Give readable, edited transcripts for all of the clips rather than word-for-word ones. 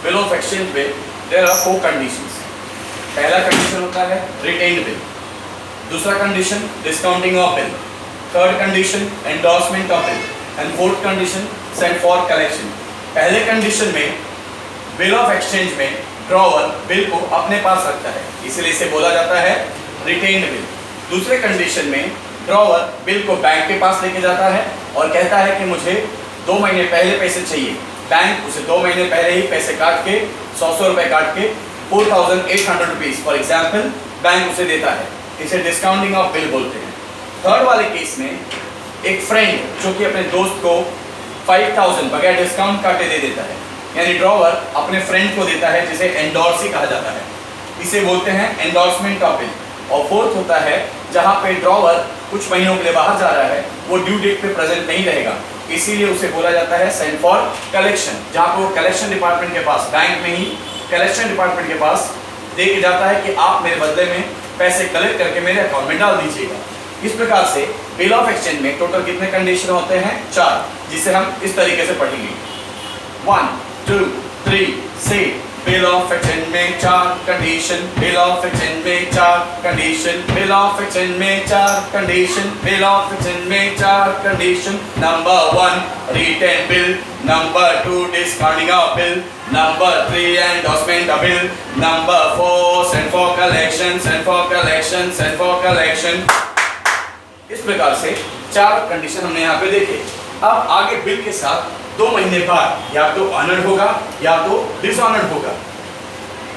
Bill of exchange में there are 4 conditions. पहला condition होता है रिटेन्ड बिल, दूसरा condition discounting of bill, third condition endorsement of bill and fourth condition send for collection. पहले condition में bill of exchange में drawer bill को अपने पास रखता है, इसलिए इसे बोला जाता है रिटेन्ड बिल। दूसरे कंडीशन में ड्रॉवर बिल को बैंक के पास लेके जाता है और कहता है कि मुझे 2 महीने पहले पैसे चाहिए। बैंक उसे 2 महीने पहले ही पैसे काट के 100 रुपए काट के 4800 रुपीज फॉर एग्जाम्पल बैंक उसे देता है। इसे डिस्काउंटिंग ऑफ बिल बोलते हैं। थर्ड वाले केस में एक फ्रेंड जो कि अपने दोस्त को 5000 बगैर डिस्काउंट काटे दे देता है, यानी ड्रॉवर अपने फ्रेंड को देता है, जिसे एंडोर्सी कहा जाता है। इसे बोलते हैं एंडोर्समेंट ऑफ बिल। और फोर्थ होता है जहां पे ड्रॉवर कुछ महीनों के लिए बाहर जा रहा है, वो ड्यू डेट पे प्रेजेंट नहीं रहेगा, इसीलिए उसे बोला जाता है सेंड फॉर कलेक्शन, जहां पे वो कलेक्शन डिपार्टमेंट के पास, बैंक में ही कलेक्शन डिपार्टमेंट के पास दे के जाता है कि आप मेरे बदले में पैसे कलेक्ट करके मेरे अकाउंट में डाल दीजिएगा। इस प्रकार से बिल ऑफ एक्सचेंज में टोटल कितने कंडीशन होते हैं? 4, जिसे हम इस तरीके से पढ़ेंगे। 1 2 3 से बिल ऑफ एक्सचेंज में 4 कंडीशन, बिल ऑफ एक्सचेंज में 4 कंडीशन, बिल ऑफ एक्सचेंज में 4 कंडीशन, बिल ऑफ एक्सचेंज में 4 condition. Number 1 retain bill, number 2 discounting of bill, number 3 endorsement of bill, number 4 send for collection, send for collection, send for collection. इस प्रकार से 4 condition हमने यहाँ पे देखे। अब आगे बिल के साथ 2 महीने बाद या तो ऑनर्ड होगा या तो डिसऑनर्ड होगा।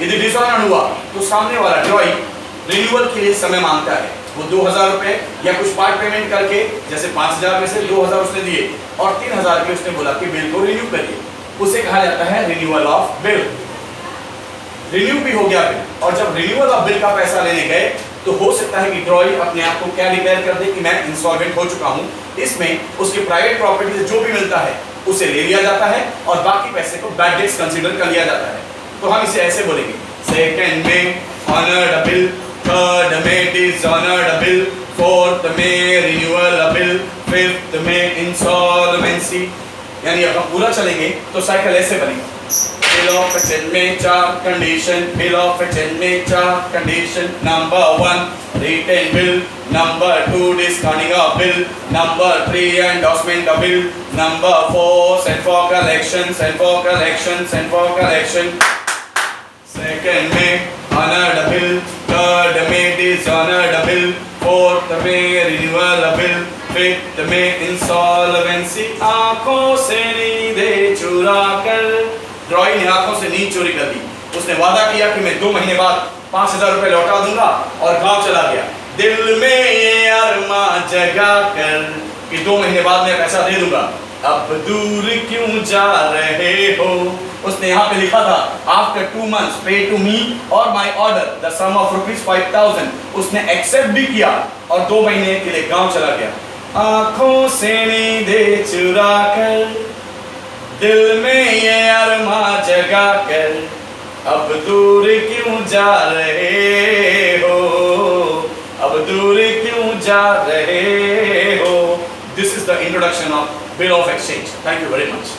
यदि डिसऑनर्ड हुआ तो सामने वाला ड्रॉई रिन्यूअल के लिए समय मांगता है। वो 2000 रुपए या कुछ पार्ट पेमेंट करके, जैसे 5000 में से 2000 उसने दिए और 3000 के उसने बोला कि बिल को रिन्यू करिए, उसे कहा जाता है रिन्यूअल ऑफ बिल। रिन्यू भी हो गया बिल, और जब रिन्यूअल ऑफ बिल का पैसा लेने गए तो हो सकता है कि ड्रॉई अपने आप को क्या डिक्लेयर कर दे कि मैं इंसॉल्वेंट हो चुका हूं। इसमें उसके प्राइवेट प्रॉपर्टी से जो भी मिलता है उसे ले लिया जाता है और बाकी पैसे को बैड डेट्स कंसीडर कर लिया जाता है। तो हम इसे ऐसे बोलेंगे, सेकंड में ऑनर्ड अ बिल, थर्ड में डिसऑनर्ड अ बिल, फोर्थ में रिन्यूअल अ बिल, फिफ्थ में इंसॉल्वेंसी। यानी अब हम पूरा चलेंगे तो साइकिल ऐसे बनेगा। बिल ऑफ एक्सचेंज में 4 कंडीशन, बिल ऑफ एक्सचेंज में 4 condition. Number 1 retain bill, number 2 discounting of bill, number 3 endorsement of bill, number 4 send for collection, send for collection, send for collection. Second में honoured a bill, third में dishonoured a bill, fourth में renewal a bill, fifth में insolvency. आंखों से नींदें चुरा कर, ड्रॉई ने आंखों से नींद चोरी कर दी। उसने वादा किया कि मैं 2 महीने बाद 5000 रुपए लौटा दूंगा और गांव चला गया, दिल में ये अरमां जगा कर कि 2 महीने बाद मैं पैसा दे दूंगा। अब दूर क्यों जा रहे हो? उसने यहाँ पे लिखा था after 2 months pay to me और my order the sum of ₹5000। उसने एक्सेप्ट भी किया और 2 महीने के लिए गांव चला गया। आंखों से नींदें चुरा कर, दिल में ये अरमां जगा कर, अब दूर क्यों जा रहे हो, अब दूर क्यों जा रहे हो। This is the introduction of bill of exchange. Thank you very much.